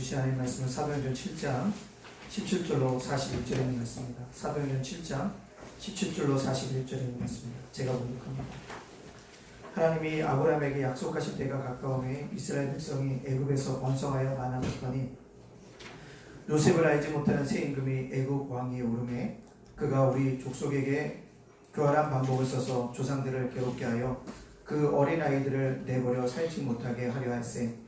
주신 하나님 말씀은 사도행전 7장 17절로 41절에 있는 말씀입니다. 사도행전 7장 17절로 41절에 있는 말씀입니다. 제가 공독합니다. 하나님이 아브라함에게 약속하신 때가 가까우매 이스라엘 백성이 애굽에서 번성하여 많아졌더니 요셉을 알지 못하는 새 임금이 애굽 왕위에 오르매 그가 우리 족속에게 교활한 방법을 써서 조상들을 괴롭게 하여 그 어린아이들을 내버려 살지 못하게 하려 할세.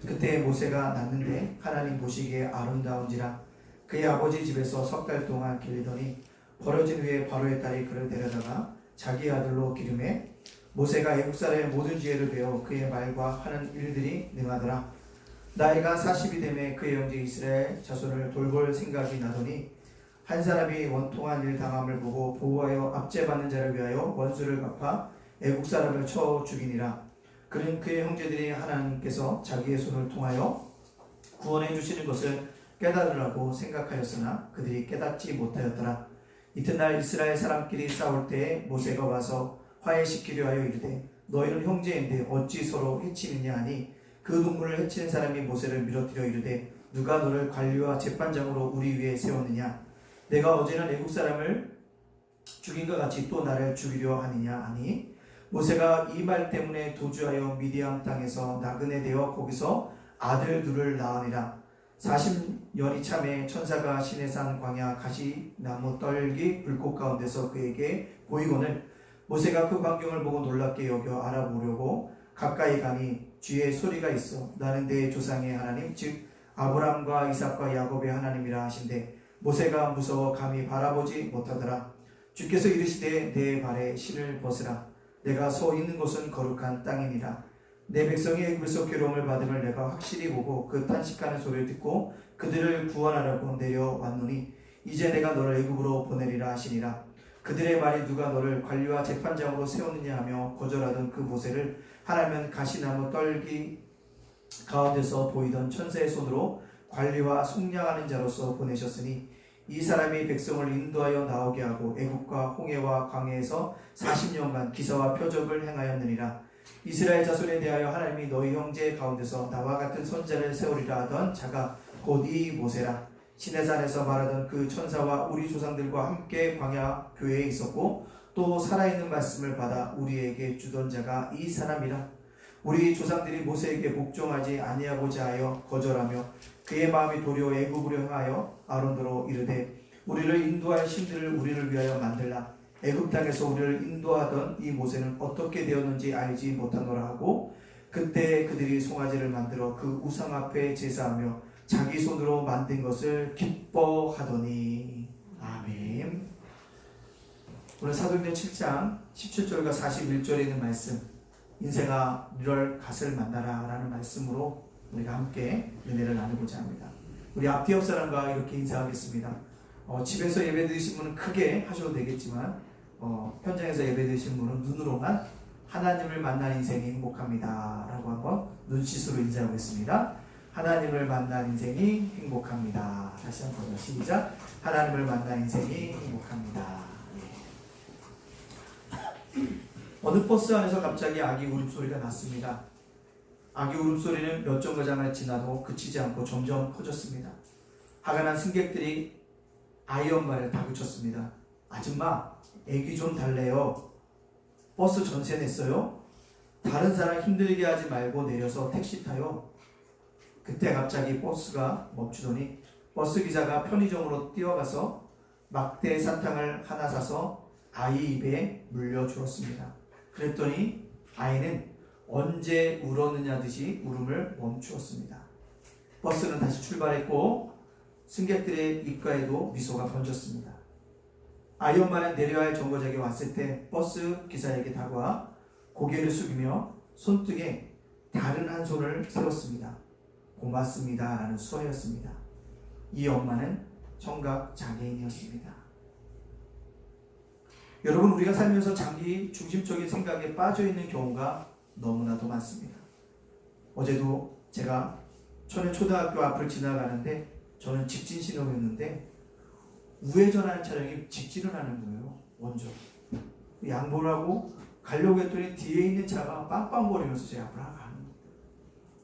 그때 모세가 낳는데 하나님 보시기에 아름다운지라 그의 아버지 집에서 석 달 동안 길리더니 버려진 후에 바로의 딸이 그를 데려다가 자기 아들로 기름해 모세가 애국 사람의 모든 지혜를 배워 그의 말과 하는 일들이 능하더라. 나이가 40이 되매 그의 형제 이스라엘 자손을 돌볼 생각이 나더니 한 사람이 원통한 일 당함을 보고 보호하여 압제받는 자를 위하여 원수를 갚아 애국 사람을 쳐 죽이니라. 그는 그의 형제들이 하나님께서 자기의 손을 통하여 구원해 주시는 것을 깨달으라고 생각하였으나 그들이 깨닫지 못하였더라. 이튿날 이스라엘 사람끼리 싸울 때에 모세가 와서 화해시키려 하여 이르되 너희는 형제인데 어찌 서로 해치느냐 하니 그 동물을 해치는 사람이 모세를 밀어뜨려 이르되 누가 너를 관리와 재판장으로 우리 위에 세웠느냐. 내가 어제는 애국 사람을 죽인 것 같이 또 나를 죽이려 하느냐 하니 모세가 이 말 때문에 도주하여 미디안 땅에서 나그네 되어 거기서 아들 둘을 낳으니라. 40년이 참에 천사가 시내산 광야 가시나무 떨기 불꽃 가운데서 그에게 보이거늘 모세가 그 광경을 보고 놀랍게 여겨 알아보려고 가까이 가니 뒤에 소리가 있어 나는 내 조상의 하나님 즉 아브라함과 이삭과 야곱의 하나님이라 하신대 모세가 무서워 감히 바라보지 못하더라. 주께서 이르시되 내 발에 신을 벗으라. 내가 서 있는 곳은 거룩한 땅이니라. 내 백성이 애굽에서 괴로움을 받음을 내가 확실히 보고 그 탄식하는 소리를 듣고 그들을 구원하려고 내려왔노니 이제 내가 너를 애굽으로 보내리라 하시니라. 그들의 말이 누가 너를 관리와 재판장으로 세웠느냐 하며 거절하던 그 모세를 하나님은 가시나무 떨기 가운데서 보이던 천사의 손으로 관리와 속량하는 자로서 보내셨으니 이 사람이 백성을 인도하여 나오게 하고 애국과 홍해와 광해에서 40년간 기사와 표적을 행하였느니라. 이스라엘 자손에 대하여 하나님이 너희 형제 가운데서 나와 같은 선자를 세우리라 하던 자가 곧 이 모세라. 시내산에서 말하던 그 천사와 우리 조상들과 함께 광야 교회에 있었고 또 살아있는 말씀을 받아 우리에게 주던 자가 이 사람이라. 우리 조상들이 모세에게 복종하지 아니하고자 하여 거절하며 그의 마음이 도리어 애굽으로 향하여 아론으로 이르되 우리를 인도할 신들을 우리를 위하여 만들라. 애굽 땅에서 우리를 인도하던 이 모세는 어떻게 되었는지 알지 못하노라 하고 그때 그들이 송아지를 만들어 그 우상 앞에 제사하며 자기 손으로 만든 것을 기뻐하더니. 아멘. 오늘 사도행전 7장 17절과 41절에 있는 말씀 인생아 너를 갓을 만나라 라는 말씀으로 우리가 함께 은혜를 나누고자 합니다. 우리 앞뒤 옆 사람과 이렇게 인사하겠습니다. 집에서 예배 드리신 분은 크게 하셔도 되겠지만 현장에서 예배 드리신 분은 눈으로만 하나님을 만난 인생이 행복합니다 라고 한번 눈짓으로 인사하겠습니다. 하나님을 만난 인생이 행복합니다. 다시 한번 시작. 하나님을 만난 인생이 행복합니다. 어느 버스 안에서 갑자기 아기 울음소리가 났습니다. 아기 울음소리는 몇 정거장을 지나도 그치지 않고 점점 커졌습니다. 화가 난 승객들이 아이 엄마를 다그쳤습니다. 아줌마, 애기 좀 달래요. 버스 전세 냈어요? 다른 사람 힘들게 하지 말고 내려서 택시 타요. 그때 갑자기 버스가 멈추더니 버스 기사가 편의점으로 뛰어가서 막대 사탕을 하나 사서 아이 입에 물려주었습니다. 그랬더니 아이는 언제 울었느냐 듯이 울음을 멈추었습니다. 버스는 다시 출발했고 승객들의 입가에도 미소가 번졌습니다. 아이 엄마는 내려야 할 정거장에 왔을 때 버스 기사에게 다가와 고개를 숙이며 손등에 다른 한 손을 세웠습니다. 고맙습니다 라는 수어였습니다. 이 엄마는 청각 장애인이었습니다. 여러분, 우리가 살면서 자기 중심적인 생각에 빠져있는 경우가 너무나도 많습니다. 어제도 제가 초등학교 앞을 지나가는데 저는 직진 신호였는데 우회전하는 차량이 직진을 하는 거예요. 먼저 양보를 하고 가려고 했더니 뒤에 있는 차가 빵빵거리면서 제 앞을 가는 거예요.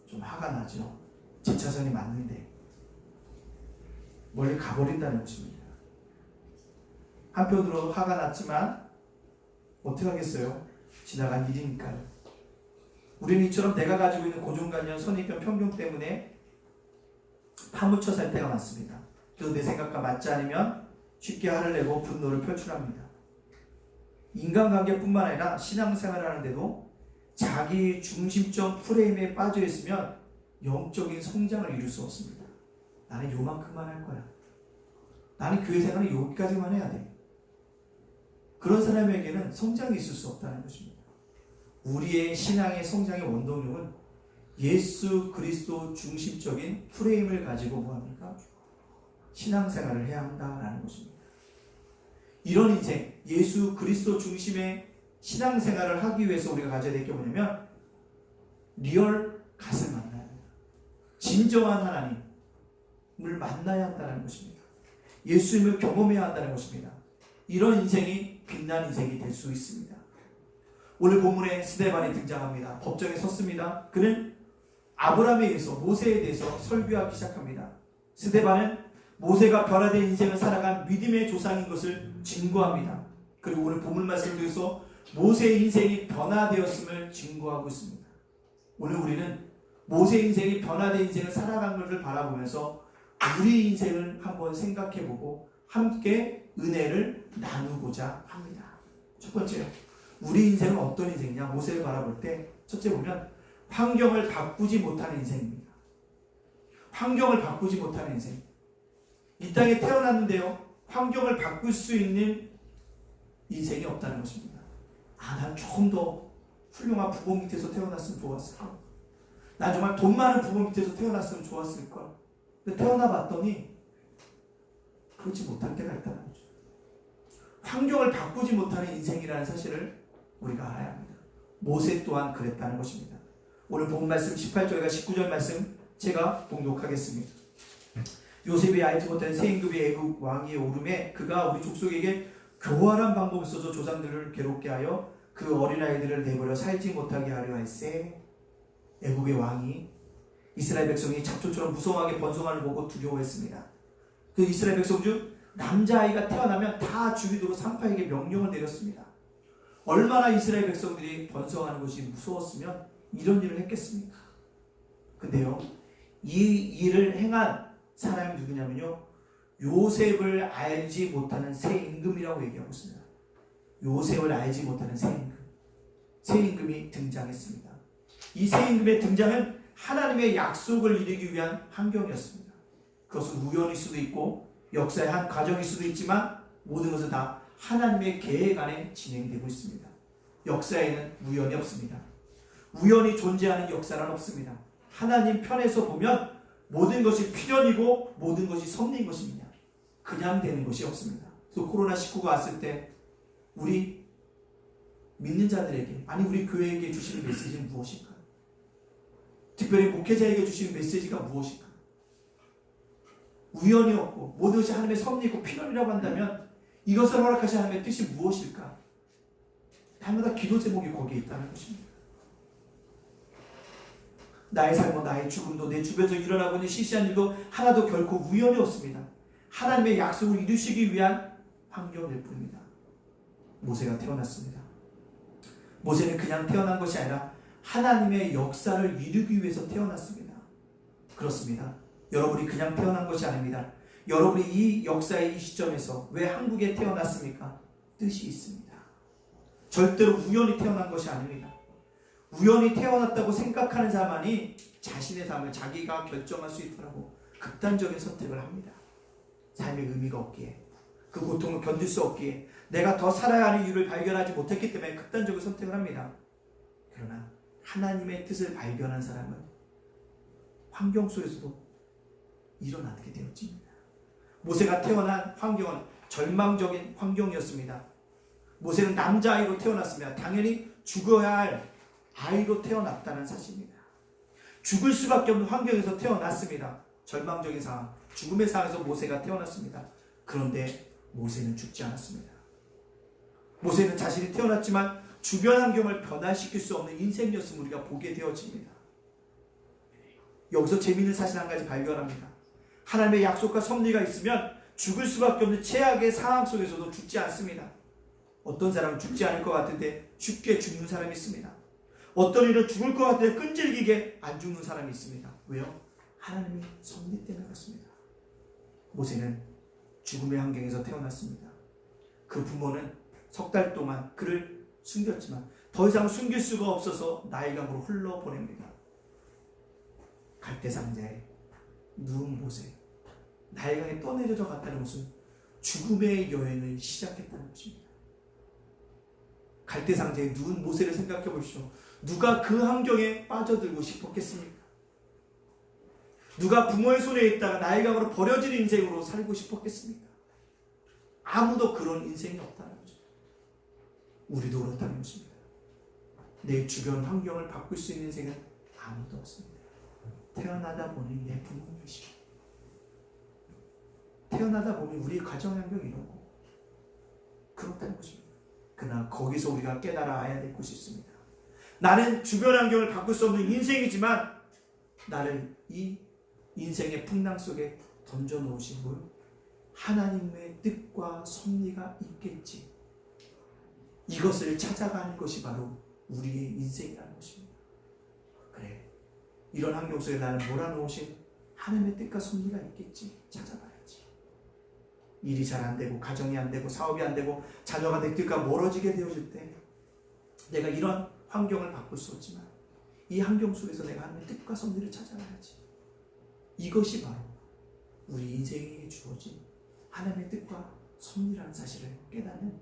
좀 화가 나죠. 제 차선이 맞는데. 멀리 가버린다는 것입니다. 한편으로 화가 났지만 어떻게 하겠어요? 지나간 일이니까요. 우리는 이처럼 내가 가지고 있는 고정관념, 선입견, 편견 때문에 파묻혀 살 때가 많습니다. 또 내 생각과 맞지 않으면 쉽게 화를 내고 분노를 표출합니다. 인간관계뿐만 아니라 신앙생활을 하는데도 자기 중심적 프레임에 빠져 있으면 영적인 성장을 이룰 수 없습니다. 나는 요만큼만 할 거야. 나는 교회 생활은 여기까지만 해야 돼. 그런 사람에게는 성장이 있을 수 없다는 것입니다. 우리의 신앙의 성장의 원동력은 예수 그리스도 중심적인 프레임을 가지고 뭐합니까? 신앙생활을 해야 한다라는 것입니다. 이런 인생, 예수 그리스도 중심의 신앙생활을 하기 위해서 우리가 가져야 될 게 뭐냐면 리얼 갓을 만나야 합니다. 진정한 하나님을 만나야 한다는 것입니다. 예수님을 경험해야 한다는 것입니다. 이런 인생이 빛난 인생이 될 수 있습니다. 오늘 본문에 스데반이 등장합니다. 법정에 섰습니다. 그는 아브라함에 의해서 모세에 대해서 설교하기 시작합니다. 스데반은 모세가 변화된 인생을 살아간 믿음의 조상인 것을 증거합니다. 그리고 오늘 본문 말씀을 통해서 모세의 인생이 변화되었음을 증거하고 있습니다. 오늘 우리는 모세의 인생이 변화된 인생을 살아간 것을 바라보면서 우리 인생을 한번 생각해보고 함께 은혜를 나누고자 합니다. 첫 번째요. 우리 인생은 어떤 인생이냐? 모세를 바라볼 때 첫째 보면 환경을 바꾸지 못하는 인생입니다. 환경을 바꾸지 못하는 인생. 이 땅에 태어났는데요. 환경을 바꿀 수 있는 인생이 없다는 것입니다. 난 조금 더 훌륭한 부모 밑에서 태어났으면 좋았을걸. 난 정말 돈 많은 부모 밑에서 태어났으면 좋았을걸. 근데 태어나 봤더니 그렇지 못할 때가 있다는 거죠. 환경을 바꾸지 못하는 인생이라는 사실을 우리가 알아야 합니다. 모세 또한 그랬다는 것입니다. 오늘 본 말씀 18절과 19절 말씀 제가 봉독하겠습니다. 요셉이 알지 못한 세임금의 애굽 왕위에 오름에 그가 우리 족속에게 교활한 방법을 써서 조상들을 괴롭게 하여 그 어린아이들을 내버려 살지 못하게 하려 할세. 애굽의 왕이 이스라엘 백성이 잡초처럼 무성하게 번성하는 걸 보고 두려워했습니다. 그 이스라엘 백성 중 남자아이가 태어나면 다 죽이도록 산파에게 명령을 내렸습니다. 얼마나 이스라엘 백성들이 번성하는 것이 무서웠으면 이런 일을 했겠습니까? 근데요, 이 일을 행한 사람이 누구냐면요, 요셉을 알지 못하는 새 임금이라고 얘기하고 있습니다. 요셉을 알지 못하는 새 임금. 새 임금이 등장했습니다. 이 새 임금의 등장은 하나님의 약속을 이루기 위한 환경이었습니다. 그것은 우연일 수도 있고 역사의 한 과정일 수도 있지만 모든 것은 다 하나님의 계획 안에 진행되고 있습니다. 역사에는 우연이 없습니다. 우연히 존재하는 역사는 없습니다. 하나님 편에서 보면 모든 것이 필연이고 모든 것이 섭리인 것입니다. 그냥 되는 것이 없습니다. 그래서 코로나19가 왔을 때 우리 믿는 자들에게, 아니 우리 교회에게 주시는 메시지는 무엇인가? 특별히 목회자에게 주시는 메시지가 무엇인가? 우연이 없고 모든 것이 하나님의 섭리이고 필연이라고 한다면 이것을 허락하신 하나님의 뜻이 무엇일까? 날마다 기도 제목이 거기에 있다는 것입니다. 나의 삶과 나의 죽음도 내 주변에서 일어나고 있는 시시한 일도 하나도 결코 우연이 없습니다. 하나님의 약속을 이루시기 위한 환경일 뿐입니다. 모세가 태어났습니다. 모세는 그냥 태어난 것이 아니라 하나님의 역사를 이루기 위해서 태어났습니다. 그렇습니다. 여러분이 그냥 태어난 것이 아닙니다. 여러분이 이 역사의 이 시점에서 왜 한국에 태어났습니까? 뜻이 있습니다. 절대로 우연히 태어난 것이 아닙니다. 우연히 태어났다고 생각하는 자만이 자신의 삶을 자기가 결정할 수 있더라고 극단적인 선택을 합니다. 삶의 의미가 없기에, 그 고통을 견딜 수 없기에, 내가 더 살아야 하는 이유를 발견하지 못했기 때문에 극단적인 선택을 합니다. 그러나 하나님의 뜻을 발견한 사람은 환경 속에서도 일어나게 되었습니다. 모세가 태어난 환경은 절망적인 환경이었습니다. 모세는 남자아이로 태어났습니다. 당연히 죽어야 할 아이로 태어났다는 사실입니다. 죽을 수밖에 없는 환경에서 태어났습니다. 절망적인 상황, 죽음의 상황에서 모세가 태어났습니다. 그런데 모세는 죽지 않았습니다. 모세는 자신이 태어났지만 주변 환경을 변화시킬 수 없는 인생이었음을 우리가 보게 되어집니다. 여기서 재미있는 사실 한 가지 발견합니다. 하나님의 약속과 섭리가 있으면 죽을 수밖에 없는 최악의 상황 속에서도 죽지 않습니다. 어떤 사람은 죽지 않을 것 같은데 쉽게 죽는 사람이 있습니다. 어떤 일은 죽을 것 같은데 끈질기게 안 죽는 사람이 있습니다. 왜요? 하나님의 섭리 때문에 그렇습니다. 모세는 죽음의 환경에서 태어났습니다. 그 부모는 석 달 동안 그를 숨겼지만 더 이상 숨길 수가 없어서 나일강으로 흘러보냅니다. 갈대상자에 누운 모세, 나일강에 떠내려져 갔다는 것은 죽음의 여행을 시작했다는 것입니다. 갈대상자에 누운 모세를 생각해 보십시오. 누가 그 환경에 빠져들고 싶었겠습니까? 누가 부모의 손에 있다가 나일강으로 버려진 인생으로 살고 싶었겠습니까? 아무도 그런 인생이 없다는 거죠. 우리도 그렇다는 것입니다. 내 주변 환경을 바꿀 수 있는 인생은 아무도 없습니다. 태어나다 보니 내 부모님이시고, 태어나다 보니 우리 가정 환경이 이렇고 그렇다는 것입니다. 그러나 거기서 우리가 깨달아야 될 것이 있습니다. 나는 주변 환경을 바꿀 수 없는 인생이지만 나를 이 인생의 풍랑 속에 던져놓으신 분, 하나님의 뜻과 섭리가 있겠지. 이것을 찾아가는 것이 바로 우리의 인생이라는 것입니다. 그래, 이런 환경 속에 나를 몰아놓으신 하나님의 뜻과 섭리가 있겠지. 찾아가야지. 일이 잘 안 되고, 가정이 안 되고, 사업이 안 되고, 자녀가 내 뜻과 멀어지게 되어질 때 내가 이런 환경을 바꿀 수 없지만 이 환경 속에서 내가 하나님의 뜻과 섭리를 찾아가야지. 이것이 바로 우리 인생에게 주어진 하나님의 뜻과 섭리라는 사실을 깨닫는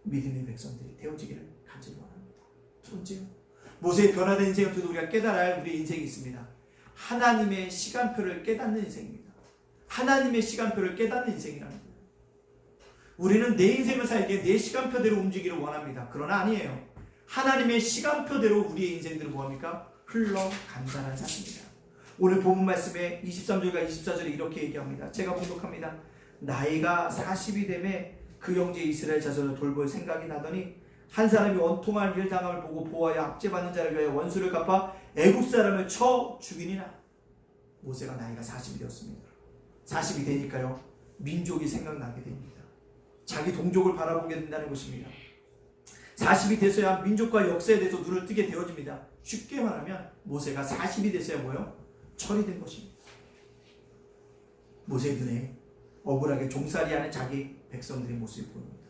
믿음의 백성들이 되어지기를 간절히 원합니다. 두 번째요, 모세의 변화된 인생을 통해 우리가 깨달아야 할 우리의 인생이 있습니다. 하나님의 시간표를 깨닫는 인생입니다. 하나님의 시간표를 깨닫는 인생이라는 거예요. 우리는 내 인생을 살기에 내 시간표대로 움직이기를 원합니다. 그러나 아니에요. 하나님의 시간표대로 우리의 인생들은 뭐합니까? 흘러간다는 사실입니다. 오늘 본문 말씀에 23절과 24절에 이렇게 얘기합니다. 제가 봉독합니다. 나이가 40이 되매 그 형제 이스라엘 자손을 돌볼 생각이 나더니 한 사람이 원통한 일 당함을 보고 보아야 압제받는 자를 위하여 원수를 갚아 애국 사람을 쳐 죽이니라. 모세가 나이가 40이 되었습니다. 40이 되니까요, 민족이 생각나게 됩니다. 자기 동족을 바라보게 된다는 것입니다. 40이 돼서야 민족과 역사에 대해서 눈을 뜨게 되어집니다. 쉽게 말하면 모세가 40이 돼서야 뭐요? 철이 된 것입니다. 모세의 눈에 억울하게 종살이하는 자기 백성들의 모습이 보입니다.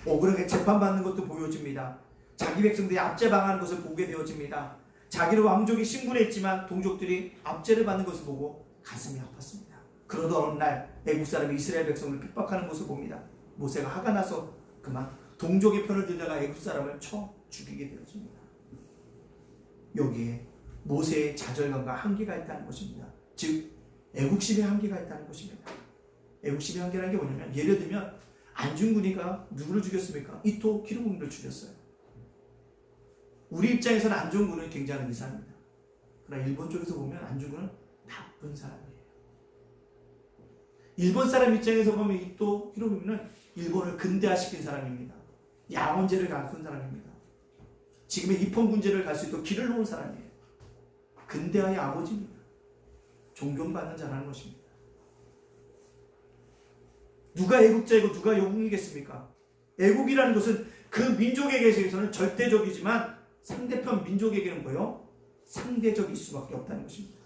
억울하게 재판받는 것도 보여집니다. 자기 백성들이 압제당하는 것을 보게 되어집니다. 자기는 왕족이 신분했지만 동족들이 압제를 받는 것을 보고 가슴이 아팠습니다. 그러던 어느 날 애국 사람이 이스라엘 백성을 핍박하는 것을 봅니다. 모세가 화가 나서 그만 동족의 편을 들다가 애국 사람을 쳐 죽이게 되어집니다. 여기에 모세의 좌절감과 한계가 있다는 것입니다. 즉 애국심의 한계가 있다는 것입니다. 애국심의 한계라는 게 뭐냐면, 예를 들면 안중근이가 누구를 죽였습니까? 이토 히로부미를 죽였어요. 우리 입장에서는 안중근은 굉장한 의사입니다. 그러나 일본 쪽에서 보면 안중근은 나쁜 사람이에요. 일본 사람 입장에서 보면 이토 히로부미는 일본을 근대화시킨 사람입니다. 양원제를 가꾼 사람입니다. 지금의 입헌군제를 갈 수 있도록 길을 놓은 사람이에요. 근대화의 아버지입니다. 존경받는 자라는 것입니다. 누가 애국자이고 누가 영웅이겠습니까? 애국이라는 것은 그 민족에게서는 절대적이지만 상대편 민족에게는 뭐요? 상대적일 수밖에 없다는 것입니다.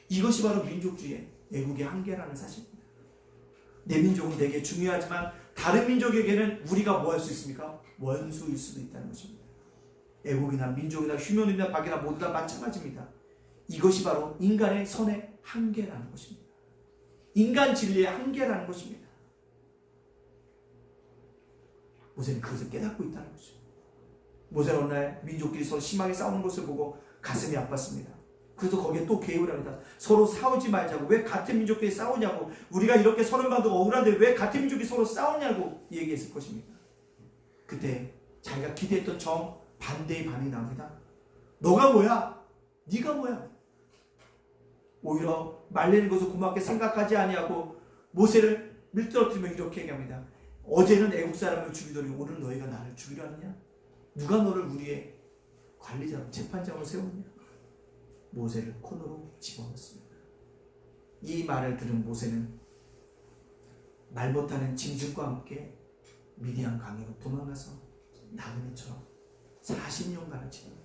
이것이 바로 민족주의의 애국의 한계라는 사실입니다. 내 민족은 되게 중요하지만 다른 민족에게는 우리가 뭐 할 수 있습니까? 원수일 수도 있다는 것입니다. 애국이나 민족이나 휴면이나 박이나 모두 다 마찬가지입니다. 이것이 바로 인간의 선의 한계라는 것입니다. 인간 진리의 한계라는 것입니다. 모세는 그것을 깨닫고 있다는 것이죠. 모세는 어느 날 민족끼리 서로 심하게 싸우는 것을 보고 가슴이 아팠습니다. 그래서 거기에 또 개입을 합니다. 서로 싸우지 말자고. 왜 같은 민족끼리 싸우냐고. 우리가 이렇게 서로 봐도 억울한데 왜 같은 민족이 서로 싸우냐고 얘기했을 것입니다. 그때 자기가 기대했던 정반대의 반응이 나옵니다. 너가 뭐야? 네가 뭐야? 오히려 말리는 것을 고맙게 생각하지 아니하고 모세를 밀떨어뜨리며 이렇게 얘기합니다. 어제는 애국 사람을 죽이더니 오늘 너희가 나를 죽이려 하느냐? 누가 너를 우리의 관리자로 재판장으로 세웠냐? 모세를 코너로 집어넣습니다. 이 말을 들은 모세는 말 못하는 짐승과 함께 미디안 강으로 도망가서 나그네처럼 40년간을 지냅니다.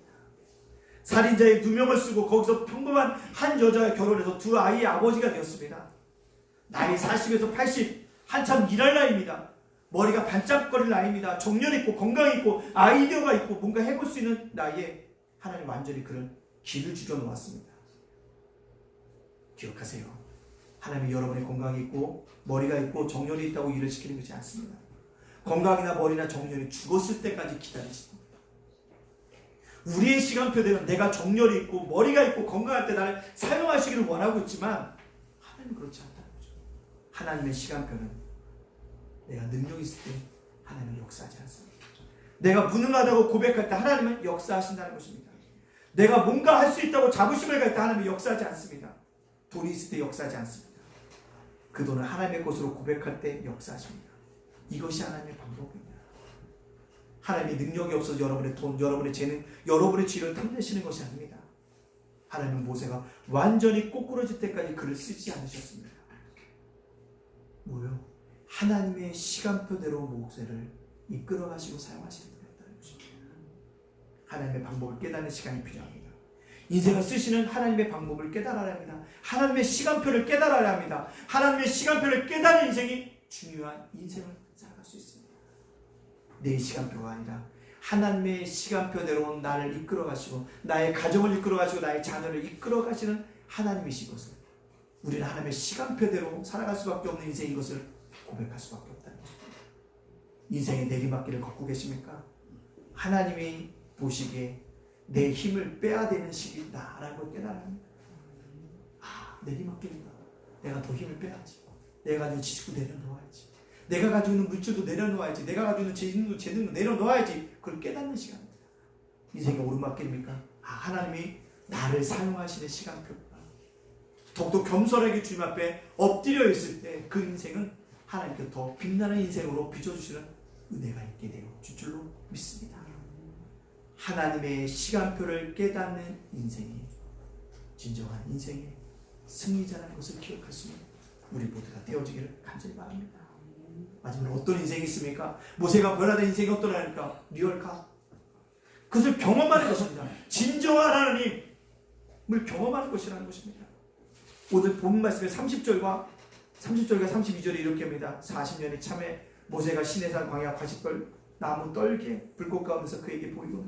살인자의 누명을 쓰고 거기서 평범한 한 여자와 결혼해서 두 아이의 아버지가 되었습니다. 나이 40에서 80, 한참 일할 나이입니다. 머리가 반짝거릴 나이입니다. 정년 있고 건강 있고 아이디어가 있고 뭔가 해볼 수 있는 나이에 하나님 완전히 그런 길을 죽여 놓았습니다. 기억하세요. 하나님이 여러분의 건강이 있고 머리가 있고 정년이 있다고 일을 시키는 것이 않습니다. 건강이나 머리나 정년이 죽었을 때까지 기다리십니다. 우리의 시간표대로 내가 정년이 있고 머리가 있고 건강할 때 나를 사용하시기를 원하고 있지만 하나님은 그렇지 않다는 거죠. 하나님의 시간표는 내가 능력이 있을 때 하나님은 역사하지 않습니다. 내가 무능하다고 고백할 때 하나님은 역사하신다는 것입니다. 내가 뭔가 할 수 있다고 자부심을 가질 때 하나님은 역사하지 않습니다. 돈이 있을 때 역사하지 않습니다. 그 돈을 하나님의 것으로 고백할 때 역사하십니다. 이것이 하나님의 방법입니다. 하나님의 능력이 없어서 여러분의 돈, 여러분의 재능, 여러분의 지혜를 탐내시는 것이 아닙니다. 하나님은 모세가 완전히 꼬꾸러질 때까지 글을 쓰지 않으셨습니다. 뭐요? 하나님의 시간표대로 모세를 이끌어가시고 사용하시는 거였다는 것입니다. 하나님의 방법을 깨닫는 시간이 필요합니다. 인생을 쓰시는 하나님의 방법을 깨달아야 합니다. 하나님의 시간표를 깨달아야 합니다. 하나님의 시간표를 깨달은 인생이 중요한 인생을 살아갈 수 있습니다. 내 시간표가 아니라 하나님의 시간표대로 나를 이끌어가시고 나의 가정을 이끌어가시고 나의 자녀를 이끌어가시는 하나님이신 것을 우리는 하나님의 시간표대로 살아갈 수밖에 없는 인생인 것을 고백할 수밖에 없다는 것입니다. 인생의 내리막길을 걷고 계십니까? 하나님이 보시기에 내 힘을 빼야 되는 시기다라고 깨달습니다. 내리막길이다. 내가 더 힘을 빼야지. 내가 가지고 지식도 내려놓아야지. 내가 가지고 있는 물질도 내려놓아야지. 내가 가지고 있는 재능도 내려놓아야지. 그걸 깨닫는 시간입니다. 인생의 오르막길입니까? 하나님이 나를 사용하시는 시간표구나. 더욱더 겸손하게 주님 앞에 엎드려 있을 때 그 인생은 하나님께 더 빛나는 인생으로 비춰주시는 은혜가 있게 되어 줄 줄로 믿습니다. 하나님의 시간표를 깨닫는 인생이 진정한 인생의 승리자라는 것을 기억할 수 있는 우리 모두가 되어지기를 간절히 바랍니다. 마지막으로 어떤 인생이 있습니까? 모세가 변화된 인생이 어떠냐니까 리얼카 그것을 경험하는 것입니다. 진정한 하나님을 경험하는 것이라는 것입니다. 오늘 본 말씀의 30절과 32절에 이렇게 합니다. 40년이 참에 모세가 시내산 광야 가시떨 나무 떨게 불꽃 가운데서 그에게 보이고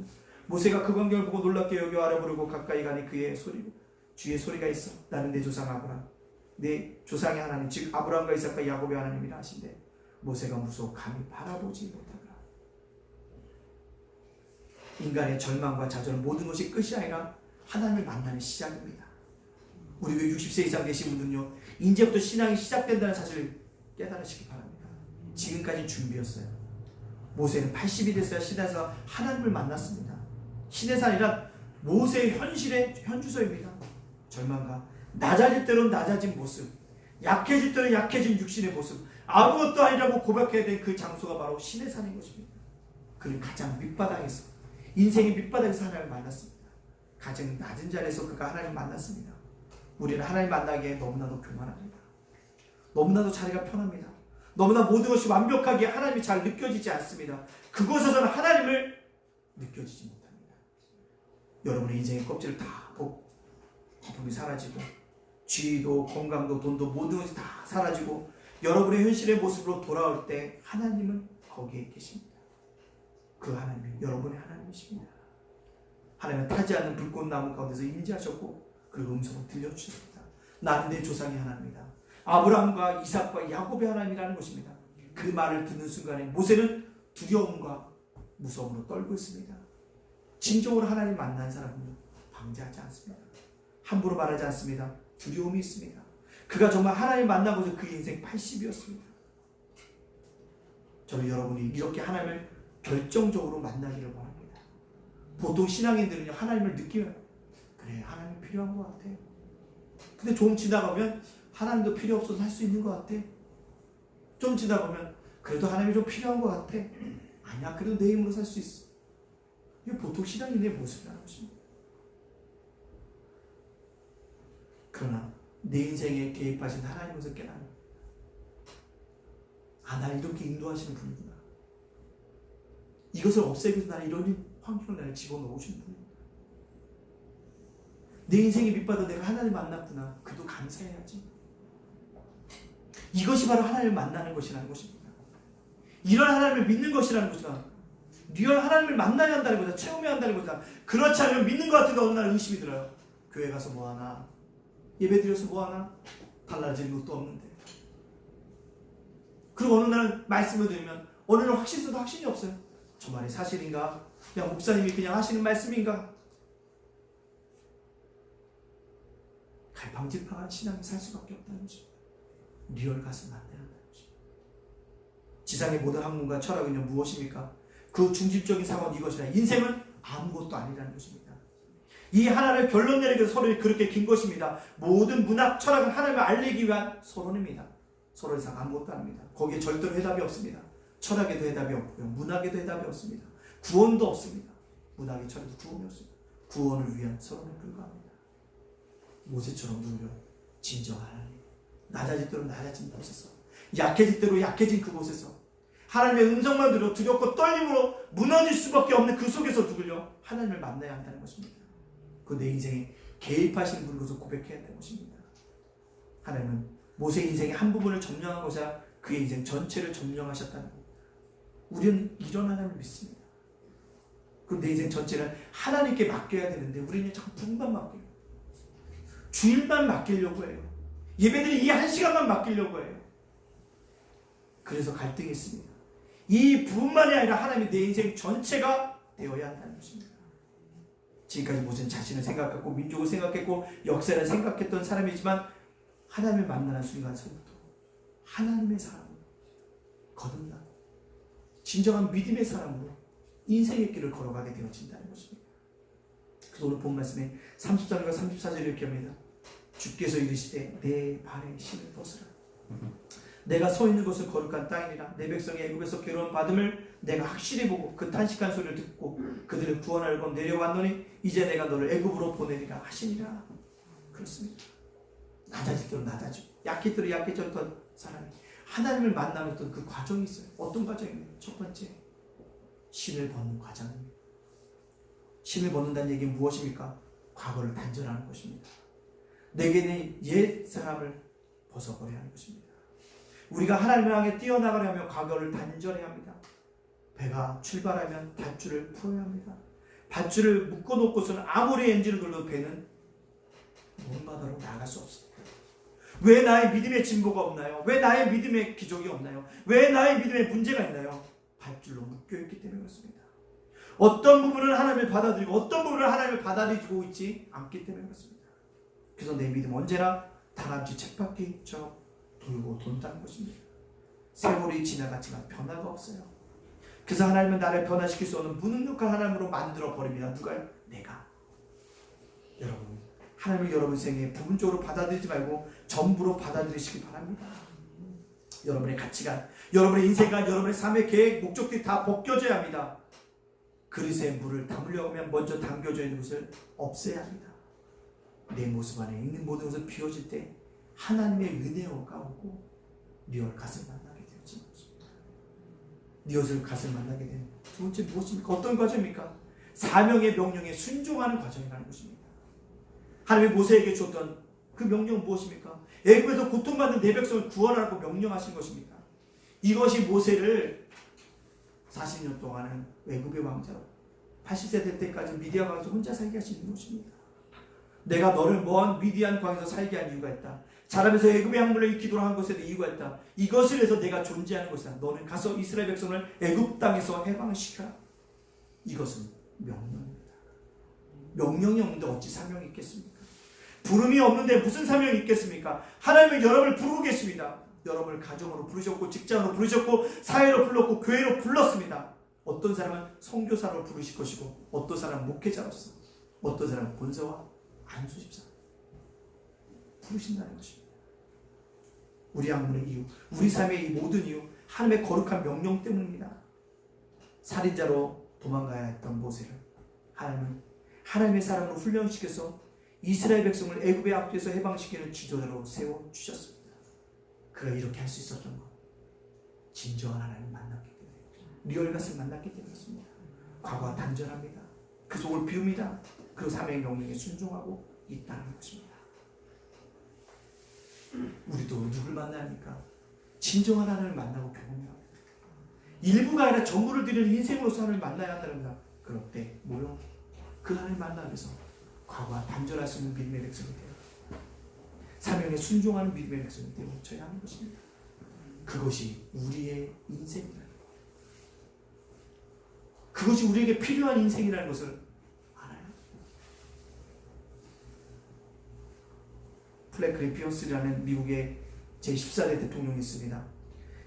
모세가 그 광경을 보고 놀랍게 여겨 알아보려고 가까이 가니 그의 소리고 주의 소리가 있어 나는 내 조상 아브람 내 조상의 하나님 즉 아브람과 이삭과 야곱의 하나님이라 하신대 모세가 무서워 감히 바라보지 못하더라. 인간의 절망과 좌절은 모든 것이 끝이 아니라 하나님을 만나는 시작입니다. 우리 교회 60세 이상 되신 분들은요 이제부터 신앙이 시작된다는 사실을 깨달으시기 바랍니다. 지금까지 준비였어요. 모세는 80이 됐어야 시내에서 하나님을 만났습니다. 시내산이란 모세의 현실의 현주소입니다. 절망과 낮아질 때로 낮아진 모습, 약해질 때로 약해진 육신의 모습, 아무것도 아니라고 고백해야 될 그 장소가 바로 시내산인 것입니다. 그는 가장 밑바닥에서 인생의 밑바닥에서 하나님을 만났습니다. 가장 낮은 자리에서 그가 하나님을 만났습니다. 우리는 하나님 만나기에 너무나도 교만합니다. 너무나도 자리가 편합니다. 너무나 모든 것이 완벽하게 하나님이 잘 느껴지지 않습니다. 그곳에서는 하나님을 느껴지지 못합니다. 여러분의 인생의 껍질을 다 벗고 거품이 사라지고 지위도 건강도 돈도 모든 것이 다 사라지고 여러분의 현실의 모습으로 돌아올 때 하나님은 거기에 계십니다. 그 하나님은 여러분의 하나님이십니다. 하나님은 타지 않는 불꽃나무 가운데서 임재하셨고 그 음성을 들려주셨습니다. 나는 내 조상의 하나님이다. 아브라함과 이삭과 야곱의 하나님이라는 것입니다. 그 말을 듣는 순간에 모세는 두려움과 무서움으로 떨고 있습니다. 진정으로 하나님 만난 사람은 방지하지 않습니다. 함부로 말하지 않습니다. 두려움이 있습니다. 그가 정말 하나님 만나고서 그 인생 80이었습니다. 저는 여러분이 이렇게 하나님을 결정적으로 만나기를 원합니다. 보통 신앙인들은요 하나님을 느끼면 그래 하나님 필요한 것 같아. 근데 좀 지나가면 하나님도 필요 없어서 할 수 있는 것 같아. 좀 지나가면 그래도 하나님이 좀 필요한 것 같아. 아니야 그래도 내 힘으로 살 수 있어. 이게 보통 신앙인의 모습이라는 것입니다. 그러나 내 인생에 개입하신 하나님을 깨닫는, 나 이렇게 인도하시는 분이구나. 이것을 없애기 위해서 나는 이런 환경을 나를 집어넣으시는 분이구나. 내 인생에 밑바닥 내가 하나님을 만났구나. 그도 감사해야지. 이것이 바로 하나님을 만나는 것이라는 것입니다. 이런 하나님을 믿는 것이라는 것이다. 리얼 하나님을 만나야 한다는 거다. 체험해야 한다는 거다. 그렇지 않으면 믿는 것 같은데 어느 날 의심이 들어요. 교회 가서 뭐하나? 예배 드려서 뭐하나? 달라질 것도 없는데. 그리고 어느 날 말씀을 드리면 어느 날 확신도 확신이 없어요. 저 말이 사실인가? 그냥 목사님이 그냥 하시는 말씀인가? 갈팡질팡한 신앙이 살 수밖에 없다는 것입니다. 리얼 가서 만나야 한다는 것입니다. 지상의 모든 학문과 철학은요 무엇입니까? 그 중심적인 사고는 이것이라. 인생은 아무것도 아니라는 것입니다. 이 하나를 결론 내리기 위해서 서로 그렇게 긴 것입니다. 모든 문학, 철학은 하나님을 알리기 위한 서론입니다. 서론 이상 아무것도 아닙니다. 거기에 절대로 해답이 없습니다. 철학에도 해답이 없고요. 문학에도 해답이 없습니다. 구원도 없습니다. 문학의 철학도 구원이 없습니다. 구원을 위한 서론에 불과합니다. 모세처럼 누구요? 진정한 하나님. 낮아질 대로 낮아진 곳에서, 약해질 대로 약해진 그곳에서 하나님의 음성만 들어 두렵고 떨림으로 무너질 수밖에 없는 그 속에서 누구요? 하나님을 만나야 한다는 것입니다. 그 내 인생에 개입하시는 분으로서 고백해야 한다는 것입니다. 하나님은 모세 인생의 한 부분을 점령한 것이라 그의 인생 전체를 점령하셨다는 것. 우리는 이런 하나님을 믿습니다. 그 내 인생 전체를 하나님께 맡겨야 되는데 우리는 자꾸 분만 맡겨요. 주일만 맡기려고 해요. 예배들이 이 한 시간만 맡기려고 해요. 그래서 갈등이 있습니다. 이 부분만이 아니라 하나님이 내 인생 전체가 되어야 한다는 것입니다. 지금까지 모세는 자신을 생각했고 민족을 생각했고 역사를 생각했던 사람이지만 하나님을 만나는 순간서부터 하나님의 사람으로 거듭나고 진정한 믿음의 사람으로 인생의 길을 걸어가게 되어진다는 것입니다. 그래서 오늘 본 말씀에 33절과 34절 이렇게 합니다. 주께서 이르시되 내 발에 신을 벗으라. 내가 서 있는 곳은 거룩한 땅이라. 내 백성이 애굽에서 괴로움 받음을 내가 확실히 보고 그 탄식한 소리를 듣고 그들을 구원하려고 내려왔노니 이제 내가 너를 애굽으로 보내리라 하시니라. 그렇습니다. 낮아질 대로 낮아지고 약해질 대로 약해졌던 사람이 하나님을 만나는 그 과정이 있어요. 어떤 과정입니까? 첫 번째, 신을 벗는 과정입니다. 신을 벗는다는 얘기는 무엇입니까? 과거를 단절하는 것입니다. 내게는 옛 사람을 벗어버려야 하는 것입니다. 우리가 하나님을 향해 뛰어나가려면 과거를 단절해야 합니다. 배가 출발하면 밧줄을 풀어야 합니다. 밧줄을 묶어놓고서는 아무리 엔진을 돌려도 배는 먼 바다로 나갈 수 없습니다. 왜 나의 믿음의 진보가 없나요? 왜 나의 믿음의 기적이 없나요? 왜 나의 믿음에 문제가 있나요? 밧줄로 묶여있기 때문에 그렇습니다. 어떤 부분을 하나님을 받아들이고 어떤 부분을 하나님을 받아들이고 있지 않기 때문에 그렇습니다. 그래서 내 믿음 언제나 다람쥐 쳇바퀴처럼 돌고 돈다는 것입니다. 세월이 지나갔지만 변화가 없어요. 그래서 하나님은 나를 변화시킬 수 없는 무능력한 하나님으로 만들어 버립니다. 누가요? 내가. 여러분, 하나님을 여러분 생에 부분적으로 받아들이지 말고 전부로 받아들이시기 바랍니다. 여러분의 가치관, 여러분의 인생관, 여러분의 삶의 계획, 목적들이 다 벗겨져야 합니다. 그릇에 물을 담으려고 하면 먼저 담겨져 있는 것을 없애야 합니다. 내 모습 안에 있는 모든 것을 비워질 때 하나님의 은혜가 오고 리얼 갓을 만나게 되어지는 것입니다. 리얼 갓을 만나게 되는 두 번째 무엇입니까? 어떤 과정입니까? 사명의 명령에 순종하는 과정이라는 것입니다. 하나님이 모세에게 줬던 그 명령은 무엇입니까? 애굽에서 고통받는 내 백성을 구원하라고 명령하신 것입니다. 이것이 모세를 40년 동안은 애굽의 왕자로 80세 될 때까지 미디안 광에서 혼자 살게 하시는 것입니다. 내가 너를 먼 미디안 광에서 살게 한 이유가 있다. 자라면서 애굽의 학문을 기도를 한 것에도 이유가 있다. 이것을 해서 내가 존재하는 것이다. 너는 가서 이스라엘 백성을 애굽 땅에서 해방을 시켜라. 이것은 명령입니다. 명령이 없는데 어찌 사명이 있겠습니까? 부름이 없는데 무슨 사명이 있겠습니까? 하나님은 여러분을 부르고 계십니다. 여러분을 가정으로 부르셨고 직장으로 부르셨고 사회로 불렀고 교회로 불렀습니다. 어떤 사람은 선교사로 부르실 것이고 어떤 사람은 목회자로서 어떤 사람은 본사와 안수집사 부르신다는 것입니다. 우리 학문의 이유, 우리 삶의 이 모든 이유 하나님의 거룩한 명령 때문입니다. 살인자로 도망가야 했던 모세를 하나님은 하나님의 사람으로 훈련시켜서 이스라엘 백성을 애굽의 압도에서 해방시키는 지도자로 세워주셨습니다. 그가 이렇게 할 수 있었던 것, 진정한 하나님을 만났기 때문에, 리얼갓을 만났기 때문이었습니다. 과거가 단절합니다. 그 속을 비웁니다. 그리고 사명의 명령에 순종하고 있다는 것입니다. 우리도 누굴 만나야 합니까? 진정한 하나님을 만나고 경험해야 합니다. 일부가 아니라 전부를 드리는 인생으로서 하나님을 만나야 한다는 겁니다. 그럴 때 뭐요? 그 하나님을 만나기 위해서 과거와 단절할 수 있는 믿음의 백성이 되어 사명에 순종하는 믿음의 백성이 되어져야 하는 것입니다. 그것이 우리의 인생이다. 그것이 우리에게 필요한 인생이라는 것을 알아요. 플래크린 피어스라는 미국의 제14대 대통령이 있습니다.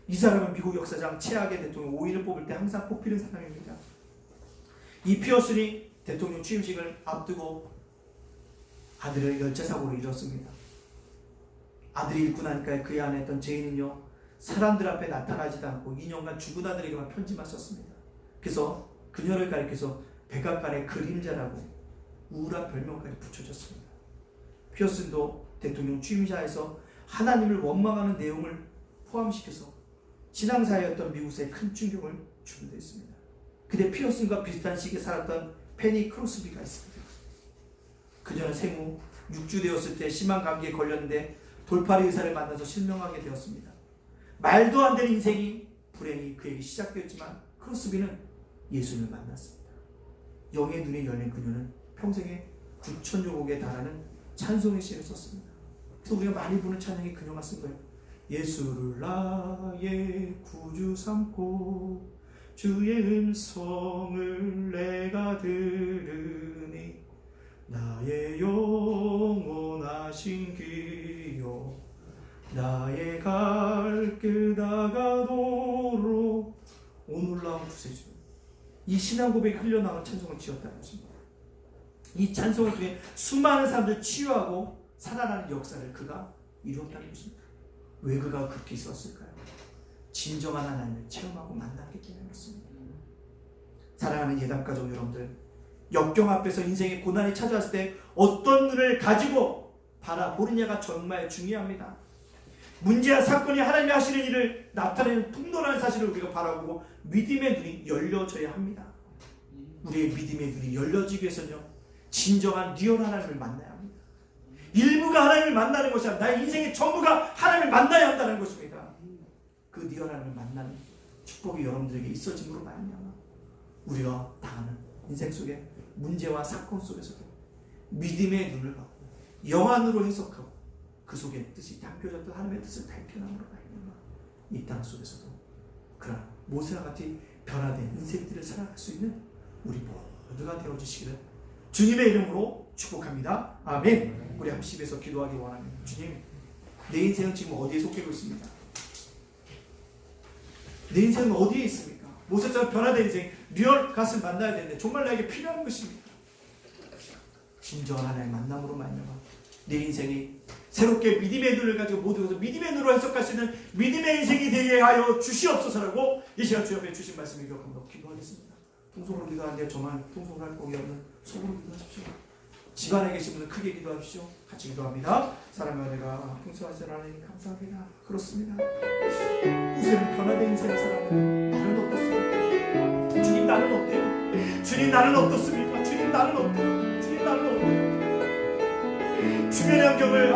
이 사람은 미국 역사상 최악의 대통령 5인을 뽑을 때 항상 뽑히는 사람입니다. 이 피어슨이 대통령 취임식을 앞두고 아들을 열차사고로 잃었습니다. 아들이 잃고 나니까 그의 안에 있던 제인은요, 사람들 앞에 나타나지도 않고 2년간 죽은 아들에게만 편지만 썼습니다. 그래서 그녀를 가리켜서 백악관의 그림자라고 우울한 별명까지 붙여졌습니다. 피어슨도 대통령 취임사에서 하나님을 원망하는 내용을 포함시켜서 신앙사회였던 미국에 큰 충격을 주기도 했습니다. 그때 피어슨과 비슷한 시기에 살았던 페니 크로스비가 있습니다. 그녀는 생후 6주 되었을 때 심한 감기에 걸렸는데 돌팔이 의사를 만나서 실명하게 되었습니다. 말도 안 되는 인생이 불행히 그에게 시작되었지만 크로스비는 예수님을 만났습니다. 영의 눈이 열린 그녀는 평생에 9,000여 곡에 달하는 찬송의 시를 썼습니다. 그래서 우리가 많이 부르는 찬양이 그녀가 쓴 거예요. 예수를 나의 구주 삼고 주의 음성을 내가 들으니 나의 영원하신 길이요 나의 갈 길 다가도록 오 놀라운 구세주. 이 신앙 고백이 흘러나온 찬송을 지었다는 것입니다. 이 찬송을 통해 수많은 사람들 치유하고 살아나는 역사를 그가 이루었다는 것입니다. 왜 그가 그렇게 있었을까요? 진정한 하나님을 체험하고 만났기 때문이었습니다. 사랑하는 예담가족 여러분들, 역경 앞에서 인생의 고난이 찾아왔을 때 어떤 눈을 가지고 바라보느냐가 정말 중요합니다. 문제와 사건이 하나님이 하시는 일을 나타내는 통로라는 사실을 우리가 바라보고 믿음의 눈이 열려져야 합니다. 우리의 믿음의 눈이 열려지기 위해서는요, 진정한 리얼 하나님을 만나야 합니다. 일부가 하나님을 만나는 것이 아니라 나의 인생의 전부가 하나님을 만나야 한다는 것입니다. 그 리얼 하나님을 만나는 축복이 여러분들에게 있어짐으로 말미암아 우리가 당하는 인생 속에 문제와 사건 속에서도 믿음의 눈을 갖고 영안으로 해석하고 그 속에 뜻이 담겨졌던 하나님의 뜻을 발견함으로 말미암아 이 땅 속에서도 그러나 모세와 같이 변화된 인생들을 살아갈 수 있는 우리 모두가 되어주시기를 주님의 이름으로 축복합니다. 아멘. 우리 합심해서 기도하기 원합니다. 주님, 내 인생은 지금 어디에 속해 있습니까? 내 인생은 어디에 있습니까? 모세처럼 변화된 인생, 리얼 갓을 만나야 되는데 정말 나에게 필요한 것입니다. 진정한 하나님의 만남으로 말미암아 내 인생이 새롭게 믿음의 눈을 가지고 모두에서 믿음의 눈으로 해석할 수 있는 믿음의 인생이 되게 하여 주시옵소서라고 이 시간 주 옆에 주신 말씀을 기억하며 기도하겠습니다. 통성으로 기도하는데 저만 통성을 할 공이 없는 속으로 기도하십시오. 집안에 계신 분은 크게 기도하십시오. 같이 기도합니다. 사랑하는 내가 풍성하지 않으니 감사합니다. 그렇습니다. 우세는 변화된 인생을 살았는데 나는 어떻습니까? 주님 나는 어때요? 주님 나는 어떻습니까? 주님 나는 어때요? 주님 나는 어때요? 주변의 환경을